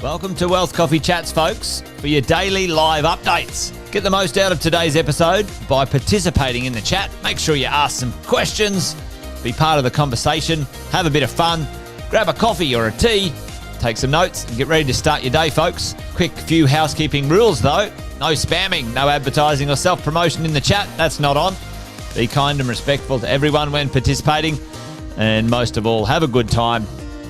Welcome to Wealth Coffee Chats, folks, for your daily live updates. Get the most out of today's episode by participating in the chat. Make sure you ask some questions, be part of the conversation, have a bit of fun, grab a coffee or a tea, take some notes, and get ready to start your day, folks. Quick few housekeeping rules, though. No spamming, no advertising or self-promotion in the chat. That's not on. Be kind and respectful to everyone when participating. And most of all, have a good time.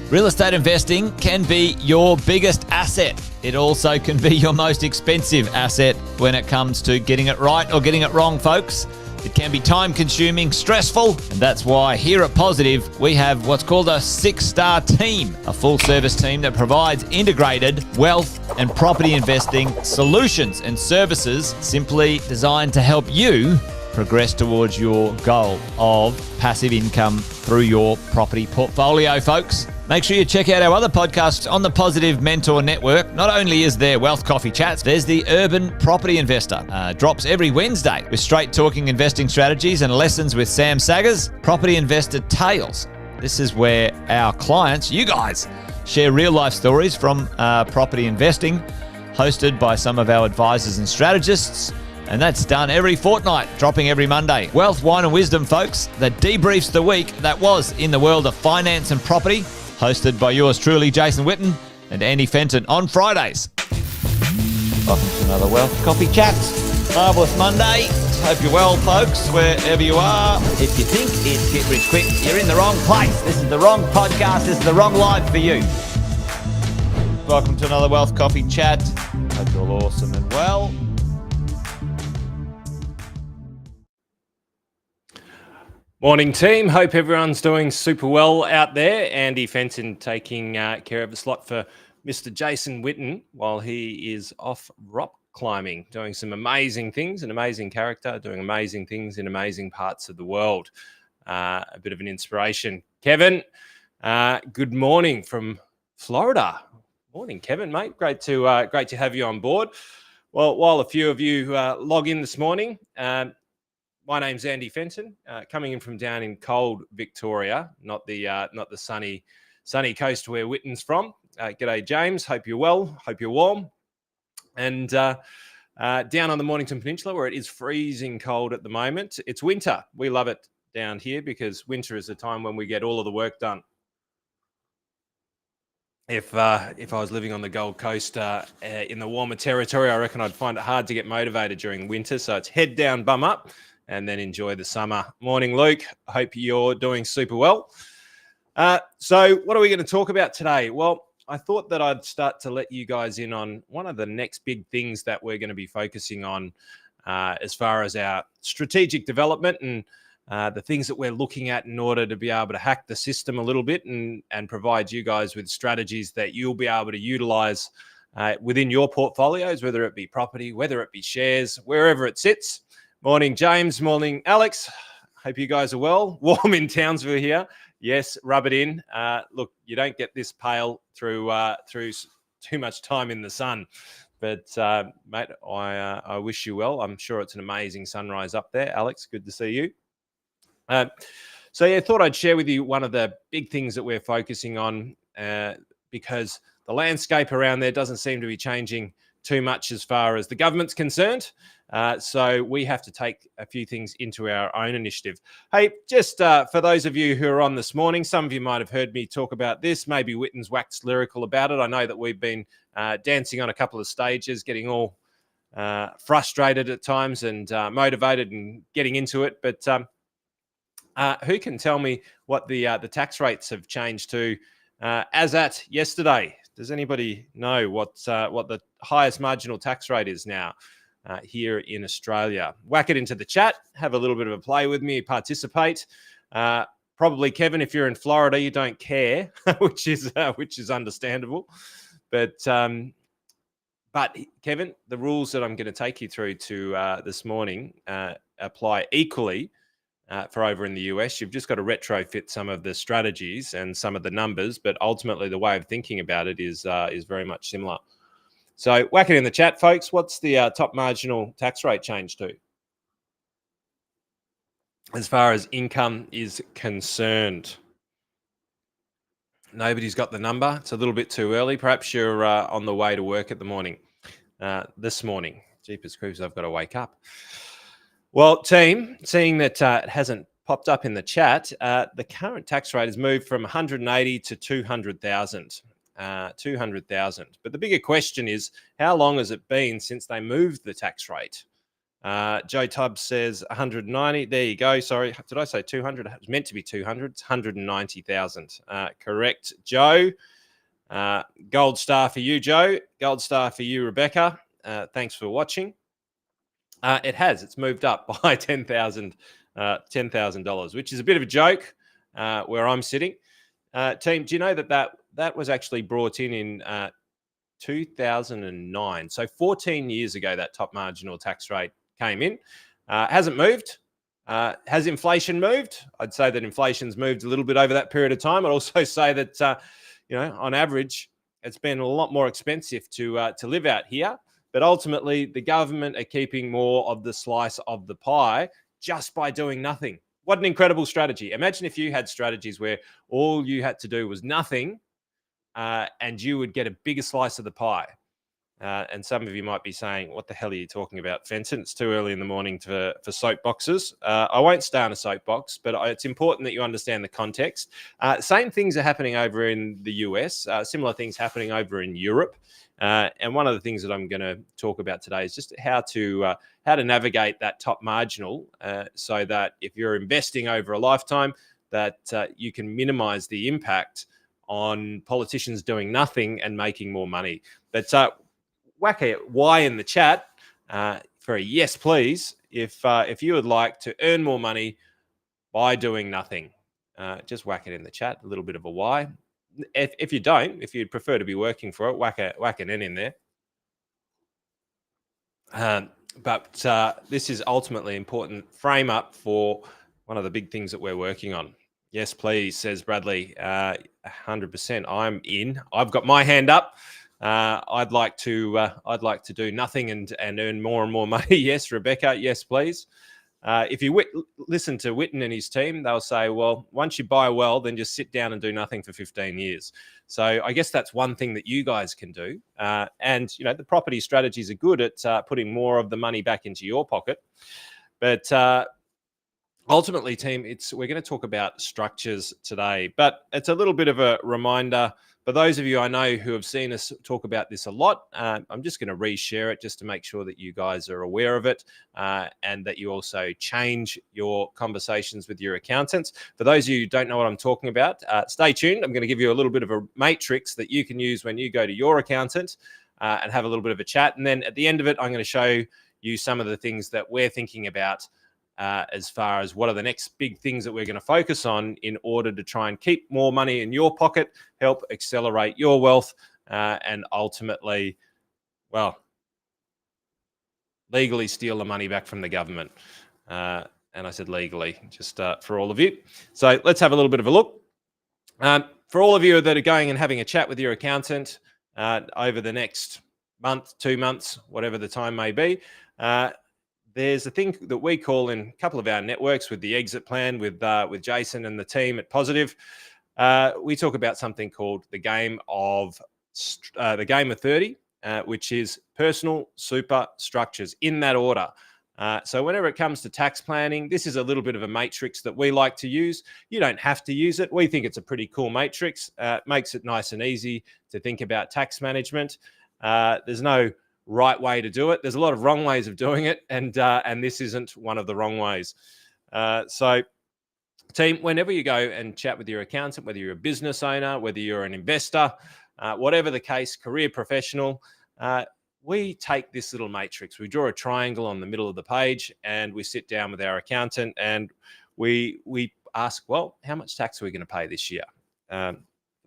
Real estate investing can be your biggest asset. It also can be your most expensive asset when it comes to getting it right or getting it wrong, folks. It can be time-consuming, stressful, and that's why here at Positive, we have what's called a 6-star team, a full-service team that provides integrated wealth and property investing solutions and services simply designed to help you progress towards your goal of passive income through your property portfolio, folks. Make sure you check out our other podcasts on the Positive Mentor Network. Not only is there Wealth Coffee Chats, there's the Urban Property Investor. Drops every Wednesday with straight talking investing strategies and lessons with Sam Saggers. Property Investor Tales. This is where our clients, you guys, share real life stories from property investing, hosted by some of our advisors and strategists. And that's done every fortnight, dropping every Monday. Wealth, Wine and Wisdom, folks, that debriefs the week that was in the world of finance and property, hosted by yours truly, Jason Witten and Andy Fenton on Fridays. Welcome to another Wealth Coffee Chat. Marvellous Monday. Hope you're well, folks, wherever you are. If you think it's Get Rich Quick, you're in the wrong place. This is the wrong podcast. This is the wrong life for you. Welcome to another Wealth Coffee Chat. Hope you're all awesome and well. Morning, team. Hope everyone's doing super well out there. Andy Fenton taking care of the slot for Mr. Jason Witten while he is off rock climbing, doing some amazing things, an amazing character, doing amazing things in amazing parts of the world. A bit of an inspiration. Kevin, good morning from Florida. Morning, Kevin, mate. Great to have you on board. Well, while a few of you log in this morning, my name's Andy Fenton, coming in from down in cold Victoria, not the sunny coast where Witten's from. G'day, James. Hope you're well. Hope you're warm. And down on the Mornington Peninsula, where it is freezing cold at the moment, it's winter. We love it down here because winter is the time when we get all of the work done. If I was living on the Gold Coast in the warmer territory, I reckon I'd find it hard to get motivated during winter. So it's head down, bum up, and then enjoy the summer. Morning, Luke. Hope you're doing super well. So what are we going to talk about today? Well, I thought that I'd start to let you guys in on one of the next big things that we're going to be focusing on as far as our strategic development and the things that we're looking at in order to be able to hack the system a little bit and provide you guys with strategies that you'll be able to utilize within your portfolios, whether it be property, whether it be shares, wherever it sits. Morning, James. Morning, Alex. Hope you guys are well. Warm in Townsville here. Yes, rub it in. Look, you don't get this pale through too much time in the sun. But, mate, I wish you well. I'm sure it's an amazing sunrise up there. Alex, good to see you. So, thought I'd share with you one of the big things that we're focusing on because the landscape around there doesn't seem to be changing too much as far as the government's concerned. So we have to take a few things into our own initiative. Hey, just for those of you who are on this morning, some of you might have heard me talk about this. Maybe Witten's waxed lyrical about it. I know that we've been dancing on a couple of stages, getting all frustrated at times and motivated and getting into it. But who can tell me what the tax rates have changed to as at yesterday? Does anybody know what the highest marginal tax rate is now here in Australia? Whack it into the chat. Have a little bit of a play with me. Participate. Probably, Kevin, if you're in Florida, you don't care, which is understandable. But Kevin, the rules that I'm going to take you through to this morning apply equally for over in the US. You've just got to retrofit some of the strategies and some of the numbers, but ultimately the way of thinking about it is very much similar. So whack it in the chat, folks. What's the top marginal tax rate change to as far as income is concerned? Nobody's got the number. It's a little bit too early. Perhaps you're on the way to work at the morning. This morning. Jeepers creepers, I've got to wake up. Well, team, seeing that it hasn't popped up in the chat, the current tax rate has moved from 180 to 200,000. 200,000. But the bigger question is, how long has it been since they moved the tax rate? Joe Tubbs says 190. There you go. Sorry, did I say 200? It was meant to be 200. It's 190,000. Correct, Joe. Gold star for you, Joe. Gold star for you, Rebecca. Thanks for watching. It has. It's moved up by $10,000, which is a bit of a joke where I'm sitting. Team, do you know that was actually brought in 2009? So 14 years ago, that top marginal tax rate came in. Hasn't moved. Has inflation moved? I'd say that inflation's moved a little bit over that period of time. I'd also say that, on average, it's been a lot more expensive to live out here. But ultimately, the government are keeping more of the slice of the pie just by doing nothing. What an incredible strategy. Imagine if you had strategies where all you had to do was nothing and you would get a bigger slice of the pie. And some of you might be saying, what the hell are you talking about, Fenton? It's too early in the morning for soapboxes. I won't stay on a soapbox, but it's important that you understand the context. Same things are happening over in the US, similar things happening over in Europe. And one of the things that I'm going to talk about today is just how to navigate that top marginal so that if you're investing over a lifetime, that you can minimize the impact on politicians doing nothing and making more money. But whack a Y in the chat for a yes, please, if you would like to earn more money by doing nothing. Just whack it in the chat, a little bit of a Y. If you don't, if you'd prefer to be working for it, whack an N in there. But this is ultimately important frame up for one of the big things that we're working on. Yes, please, says Bradley. 100%. I'm in. I've got my hand up. I'd like to do nothing and earn more and more money. Yes, Rebecca. Yes, please. If you listen to Witten and his team, they'll say, well, once you buy well, then just sit down and do nothing for 15 years. So I guess that's one thing that you guys can do. And, the property strategies are good at putting more of the money back into your pocket. But ultimately, team, we're going to talk about structures today. But it's a little bit of a reminder. For those of you I know who have seen us talk about this a lot, I'm just going to reshare it just to make sure that you guys are aware of it and that you also change your conversations with your accountants. For those of you who don't know what I'm talking about, stay tuned. I'm going to give you a little bit of a matrix that you can use when you go to your accountant and have a little bit of a chat. And then at the end of it, I'm going to show you some of the things that we're thinking about as far as what are the next big things that we're going to focus on in order to try and keep more money in your pocket, help accelerate your wealth, and ultimately, legally steal the money back from the government. And I said legally, just for all of you. So let's have a little bit of a look. For all of you that are going and having a chat with your accountant over the next month, 2 months, whatever the time may be, there's a thing that we call in a couple of our networks with the exit plan with Jason and the team at Positive. We talk about something called the game of 30, which is personal super structures in that order. So whenever it comes to tax planning, this is a little bit of a matrix that we like to use. You don't have to use it. We think it's a pretty cool matrix. It makes it nice and easy to think about tax management. There's no right way to do it. There's a lot of wrong ways of doing it, and this isn't one of the wrong ways. So, team, whenever you go and chat with your accountant, whether you're a business owner, whether you're an investor, whatever the case, career professional, we take this little matrix. We draw a triangle on the middle of the page, and we sit down with our accountant, and we ask, well, how much tax are we going to pay this year? For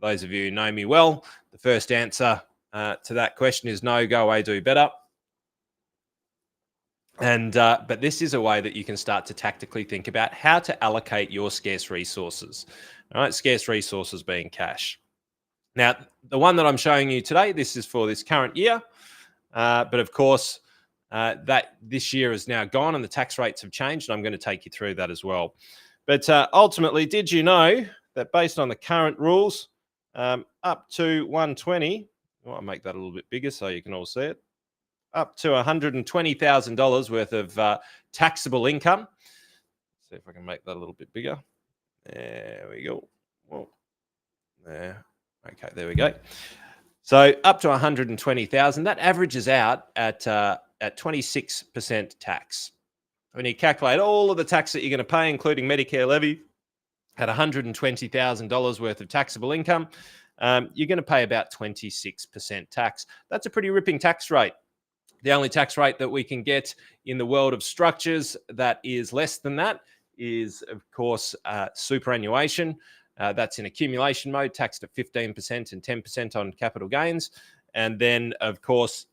those of you who know me well, the first answer to that question is no, go away, do better. And but this is a way that you can start to tactically think about how to allocate your scarce resources. All right, scarce resources being cash. Now, the one that I'm showing you today, this is for this current year, but of course, that this year is now gone and the tax rates have changed, and I'm going to take you through that as well. But ultimately, did you know that based on the current rules, up to 120. I'll make that a little bit bigger so you can all see it. Up to $120,000 worth of taxable income. Let's see if I can make that a little bit bigger. There we go. Whoa. There. Okay, there we go. So up to 120,000. That averages out at 26% tax. When you calculate all of the tax that you're going to pay, including Medicare levy, at $120,000 worth of taxable income, you're going to pay about 26% tax. That's a pretty ripping tax rate. The only tax rate that we can get in the world of structures that is less than that is, of course, superannuation. That's in accumulation mode, taxed at 15% and 10% on capital gains. And then, of course,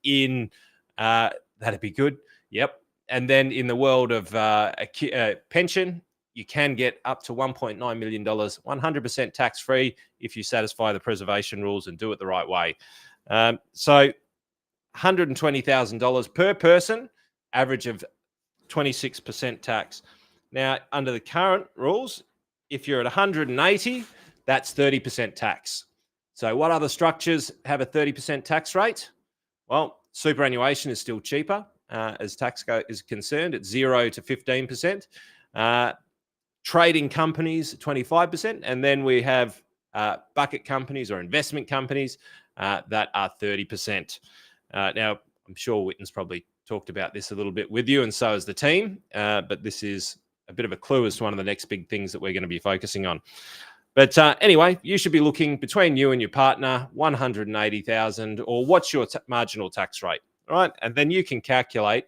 that'd be good. Yep. And then in the world of pension, you can get up to $1.9 million, 100% tax-free if you satisfy the preservation rules and do it the right way. So $120,000 per person, average of 26% tax. Now, under the current rules, if you're at 180, that's 30% tax. So what other structures have a 30% tax rate? Well, superannuation is still cheaper as tax is concerned at 0 to 15%. Trading companies, 25%. And then we have bucket companies or investment companies that are 30%. Now, I'm sure Witten's probably talked about this a little bit with you, and so has the team. But this is a bit of a clue as to one of the next big things that we're going to be focusing on. But anyway, you should be looking between you and your partner, 180,000, or what's your marginal tax rate, all right? And then you can calculate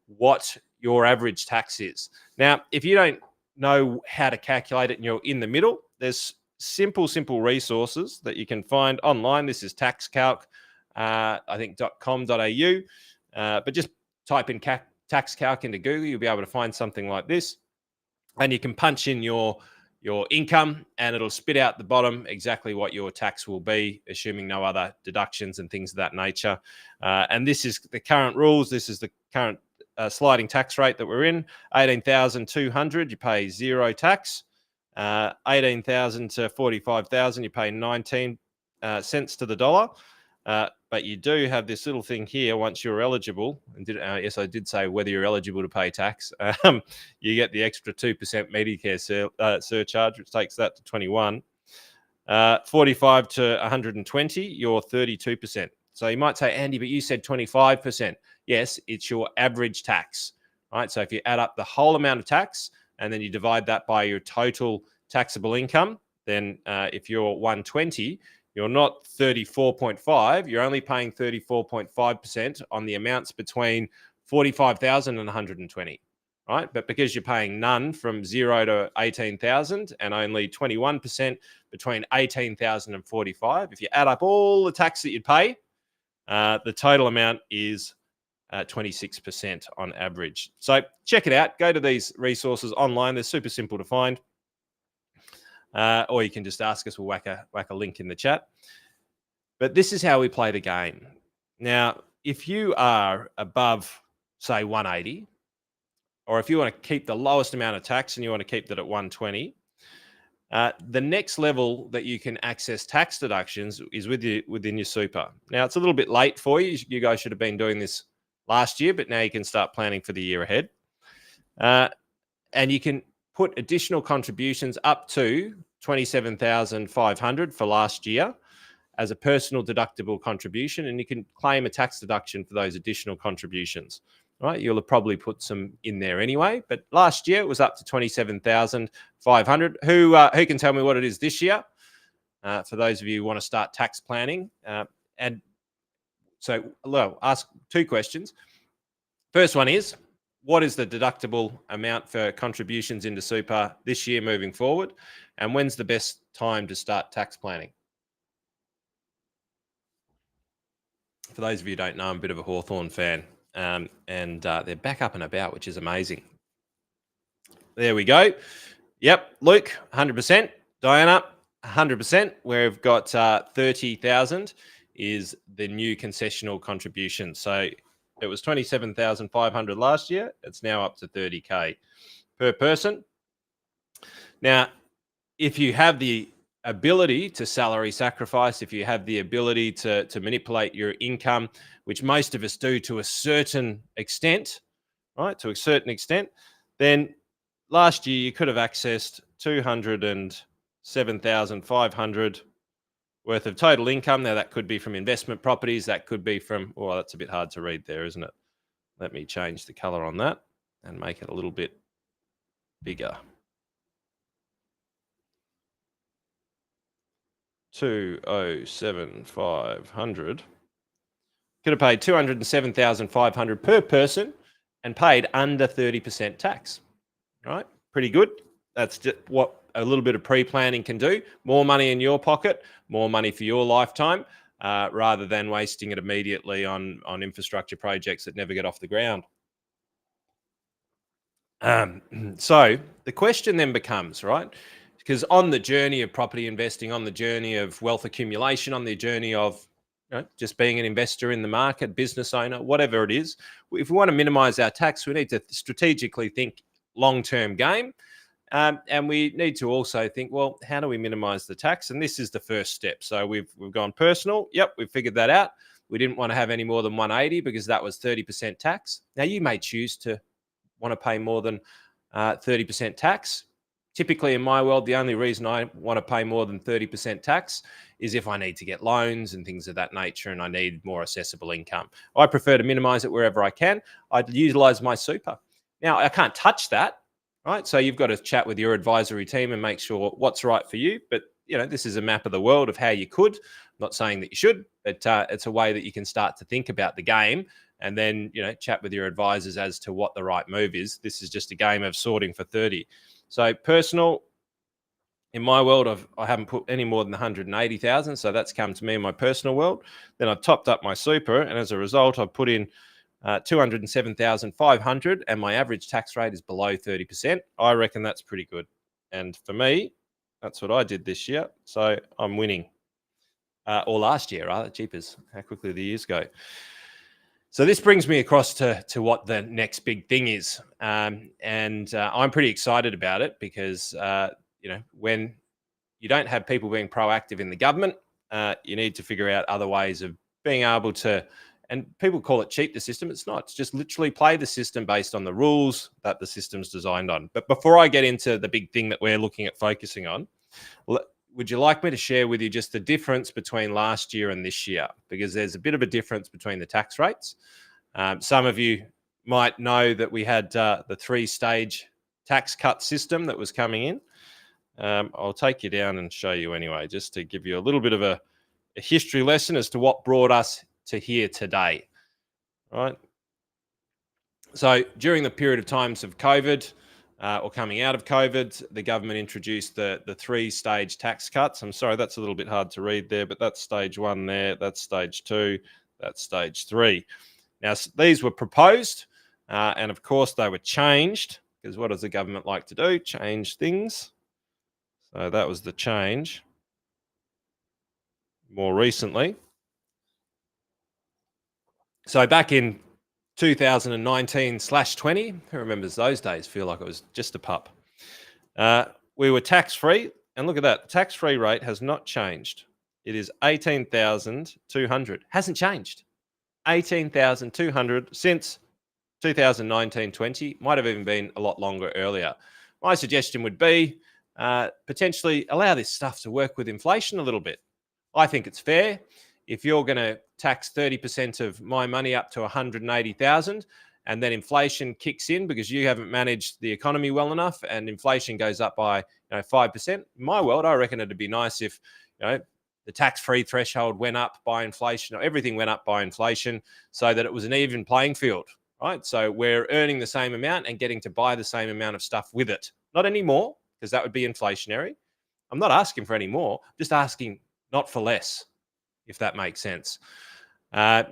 what your average tax is. Now, if you don't know how to calculate it and you're in the middle, there's simple resources that you can find online. This is TaxCalc, I think .com.au, but just type in TaxCalc into Google, you'll be able to find something like this. And you can punch in your income and it'll spit out the bottom exactly what your tax will be, assuming no other deductions and things of that nature. And this is the current rules. This is the current sliding tax rate that we're in. 18,200, you pay 0 tax. 18,000 to 45,000, you pay 19 cents to the dollar. But you do have this little thing here once you're eligible. And yes, I did say whether you're eligible to pay tax. You get the extra 2% Medicare surcharge, which takes that to 21. 45 to 120, you're 32%. So you might say, Andy, but you said 25%. Yes, it's your average tax, right? So if you add up the whole amount of tax and then you divide that by your total taxable income, then if you're 120, you're not 34.5, you're only paying 34.5% on the amounts between 45,000 and 120, right? But because you're paying none from 0 to 18,000 and only 21% between 18,000 and 45, if you add up all the tax that you'd pay, the total amount is 26% on average. So check it out. Go to these resources online. They're super simple to find. Or you can just ask us. We'll whack a link in the chat. But this is how we play the game. Now, if you are above, say, 180, or if you want to keep the lowest amount of tax and you want to keep that at 120, the next level that you can access tax deductions is within your super. Now, it's a little bit late for you. You guys should have been doing this last year, but now you can start planning for the year ahead. And you can put additional contributions up to $27,500 for last year as a personal deductible contribution, and you can claim a tax deduction for those additional contributions. Right, you'll have probably put some in there anyway, but last year it was up to $27,500. Who can tell me what it is this year? For those of you who want to start tax planning, and so I'll ask two questions. First one is, what is the deductible amount for contributions into super this year moving forward? And when's the best time to start tax planning? For those of you who don't know, I'm a bit of a Hawthorn fan, and they're back up and about, which is amazing. There we go. Yep, Luke, 100%. Diana, 100%. We've got 30,000 is the new concessional contribution. So it was 27,500 last year. It's now up to 30K per person. Now, if you have the ability to salary sacrifice, if you have the ability to manipulate your income, which most of us do to a certain extent, right? To a certain extent, then last year you could have accessed 207,500 worth of total income. Now that could be from investment properties. That could be from, well, that's a bit hard to read there, isn't it? Let me change the color on that and make it a little bit bigger. 207,500. Could have paid 207,500 per person and paid under 30% tax. Right? Pretty good. That's just what a little bit of pre-planning can do. More money in your pocket, more money for your lifetime, rather than wasting it immediately on infrastructure projects that never get off the ground. So the question then becomes, right? Because on the journey of property investing, on the journey of wealth accumulation, on the journey of just being an investor in the market, business owner, whatever it is, if we want to minimize our tax, we need to strategically think long-term game. And we need to also think, well, how do we minimize the tax? And this is the first step. So we've gone personal. Yep, we've figured that out. We didn't want to have any more than 180 because that was 30% tax. Now, you may choose to want to pay more than 30% tax. Typically, in my world, the only reason I want to pay more than 30% tax is if I need to get loans and things of that nature and I need more accessible income. I prefer to minimize it wherever I can. I'd utilize my super. Now, I can't touch that, right? So you've got to chat with your advisory team and make sure what's right for you. But, this is a map of the world of how you could. I'm not saying that you should, but it's a way that you can start to think about the game and then, chat with your advisors as to what the right move is. This is just a game of sorting for 30. So personal, in my world, I haven't put any more than 180,000. So that's come to me in my personal world. Then I've topped up my super. And as a result, I've put in 207,500 and my average tax rate is below 30%. I reckon that's pretty good. And for me, that's what I did this year. So I'm winning. Or last year, rather. Jeepers, how quickly the years go. So this brings me across to what the next big thing is. And I'm pretty excited about it because, when you don't have people being proactive in the government, you need to figure out other ways of being able to, and people call it cheat the system. It's not. It's just literally play the system based on the rules that the system's designed on. But before I get into the big thing that we're looking at focusing on, would you like me to share with you just the difference between last year and this year? Because there's a bit of a difference between the tax rates. Some of you might know that we had the 3-stage tax cut system that was coming in. I'll take you down and show you anyway, just to give you a little bit of a history lesson as to what brought us to here today. Right. So during the period of times of COVID, or coming out of COVID, the government introduced the 3-stage tax cuts. I'm sorry, that's a little bit hard to read there, but that's stage 1 there, that's stage 2, that's stage 3. Now, these were proposed, and of course they were changed, because what does the government like to do? Change things. So that was the change more recently. So back in 2019/20, who remembers those days? Feel like it was just a pup. We were tax-free, and look at that. Tax-free rate has not changed. It is 18,200. Hasn't changed. 18,200 since 2019/20. Might have even been a lot longer earlier. My suggestion would be potentially allow this stuff to work with inflation a little bit. I think it's fair. If you're going to tax 30% of my money up to 180,000 and then inflation kicks in because you haven't managed the economy well enough and inflation goes up by 5%, in my world, I reckon it'd be nice if the tax-free threshold went up by inflation, or everything went up by inflation, so that it was an even playing field, right? So we're earning the same amount and getting to buy the same amount of stuff with it. Not anymore, because that would be inflationary. I'm not asking for any more, just asking not for less, if that makes sense. So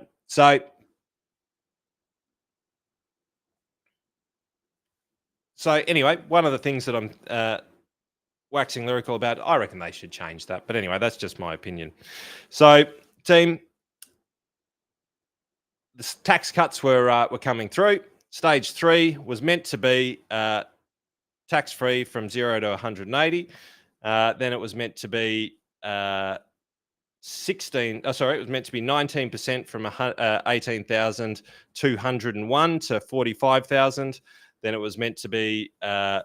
anyway, one of the things that I'm waxing lyrical about, I reckon they should change that. But anyway, that's just my opinion. So, team, the tax cuts were coming through. Stage 3 was meant to be tax-free from 0 to 180. Then it was meant to be 19% from 18,201 to 45,000. Then it was meant to be 30%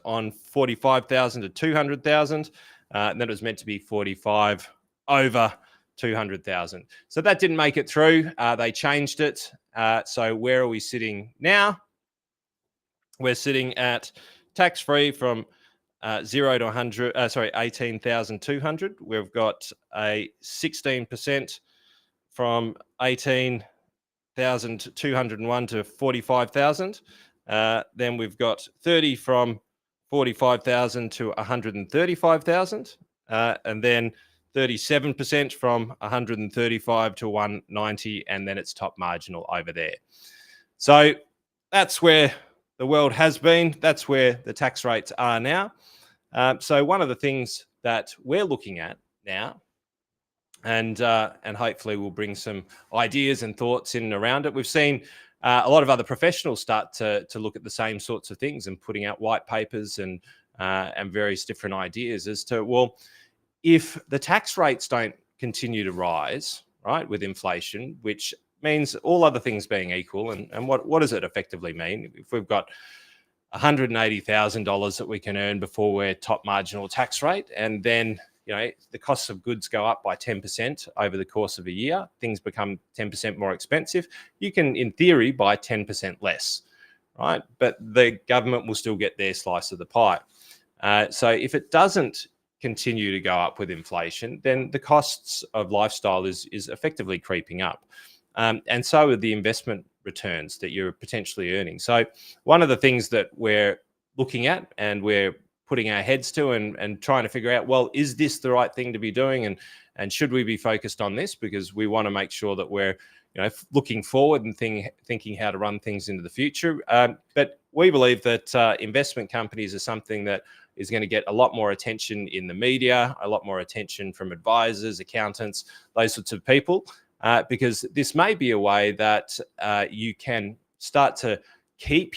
on 45,000 to 200,000. And then it was meant to be 45 over 200,000. So that didn't make it through. They changed it. So where are we sitting now? We're sitting at tax-free from 0 to 100, 18,200. We've got a 16% from 18,201 to 45,000. Then we've got 30 from 45,000 to 135,000. And then 37% from 135 to 190. And then it's top marginal over there. So that's where the world has been. That's where the tax rates are now. So one of the things that we're looking at now, and hopefully we'll bring some ideas and thoughts in and around it. We've seen a lot of other professionals start to look at the same sorts of things and putting out white papers and various different ideas as to, well, if the tax rates don't continue to rise, right, with inflation, which means all other things being equal, and what does it effectively mean? If we've got $180,000 that we can earn before we're top marginal tax rate, and then the costs of goods go up by 10% over the course of a year, things become 10% more expensive. You can, in theory, buy 10% less, right? But the government will still get their slice of the pie. So if it doesn't continue to go up with inflation, then the costs of lifestyle is effectively creeping up. And so are the investment returns that you're potentially earning. So one of the things that we're looking at and we're putting our heads to and trying to figure out, well, is this the right thing to be doing? And should we be focused on this? Because we want to make sure that we're looking forward and thinking how to run things into the future. But we believe that investment companies are something that is going to get a lot more attention in the media, a lot more attention from advisors, accountants, those sorts of people. Because this may be a way that you can start to keep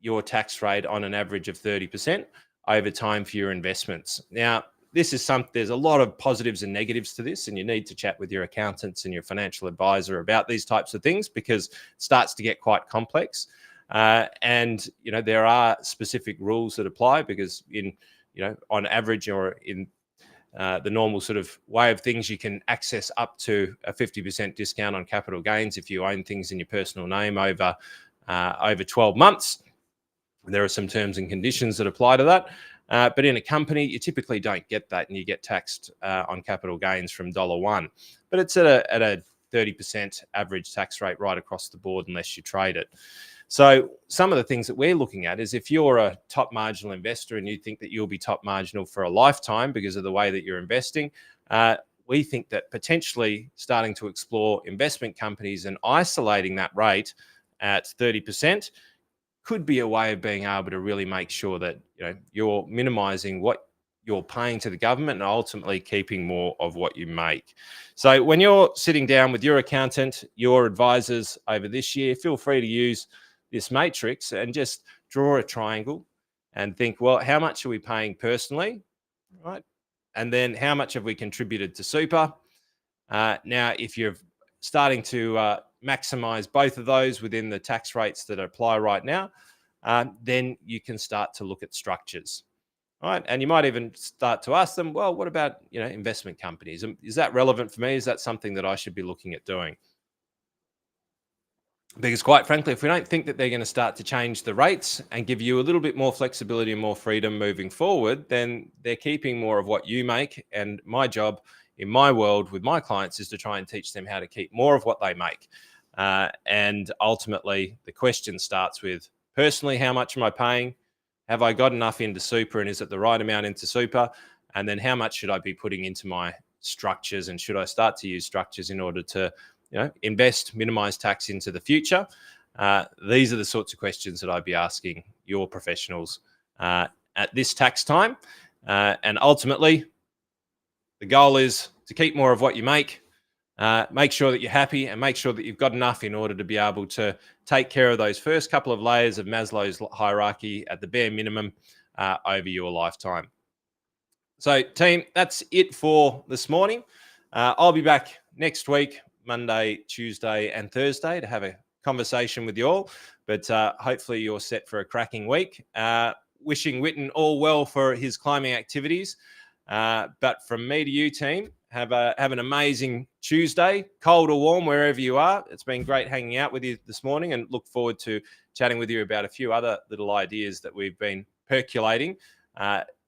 your tax rate on an average of 30% over time for your investments. Now, there's a lot of positives and negatives to this, and you need to chat with your accountants and your financial advisor about these types of things because it starts to get quite complex. And there are specific rules that apply because on average or in the normal sort of way of things, you can access up to a 50% discount on capital gains if you own things in your personal name over 12 months. There are some terms and conditions that apply to that. But in a company, you typically don't get that, and you get taxed on capital gains from $1. But it's at a 30% average tax rate right across the board unless you trade it. So some of the things that we're looking at is if you're a top marginal investor and you think that you'll be top marginal for a lifetime because of the way that you're investing, we think that potentially starting to explore investment companies and isolating that rate at 30% could be a way of being able to really make sure that you're minimizing what you're paying to the government and ultimately keeping more of what you make. So when you're sitting down with your accountant, your advisors over this year, feel free to use this matrix and just draw a triangle and think, well, how much are we paying personally, right? And then how much have we contributed to super? Now, if you're starting to maximize both of those within the tax rates that apply right now, then you can start to look at structures. Right. And you might even start to ask them, well, what about, investment companies? Is that relevant for me? Is that something that I should be looking at doing? Because quite frankly, if we don't think that they're going to start to change the rates and give you a little bit more flexibility and more freedom moving forward, then they're keeping more of what you make. And my job in my world with my clients is to try and teach them how to keep more of what they make. And ultimately, the question starts with, personally, how much am I paying? Have I got enough into super, and is it the right amount into super? And then how much should I be putting into my structures, and should I start to use structures in order to invest, minimize tax into the future? These are the sorts of questions that I'd be asking your professionals at this tax time. And ultimately, the goal is to keep more of what you make, make sure that you're happy, and make sure that you've got enough in order to be able to take care of those first couple of layers of Maslow's hierarchy at the bare minimum over your lifetime. So, team, that's it for this morning. I'll be back next week, Monday, Tuesday, and Thursday, to have a conversation with you all. But hopefully you're set for a cracking week. Wishing Witten all well for his climbing activities. But from me to you, team, have an amazing Tuesday, cold or warm, wherever you are. It's been great hanging out with you this morning, and look forward to chatting with you about a few other little ideas that we've been percolating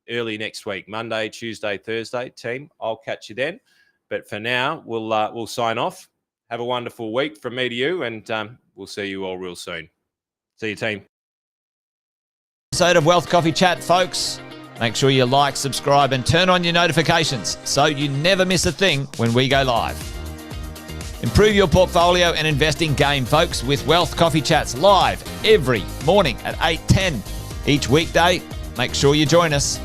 early next week, Monday, Tuesday, Thursday. Team, I'll catch you then. But for now, we'll sign off. Have a wonderful week from me to you, and we'll see you all real soon. See you, team. Episode of Wealth Coffee Chat, folks. Make sure you like, subscribe, and turn on your notifications so you never miss a thing when we go live. Improve your portfolio and investing game, folks, with Wealth Coffee Chats live every morning at 8:10 each weekday. Make sure you join us.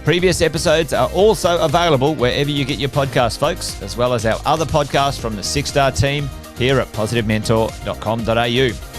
Previous episodes are also available wherever you get your podcasts, folks, as well as our other podcasts from the 6 Star team here at positivementor.com.au.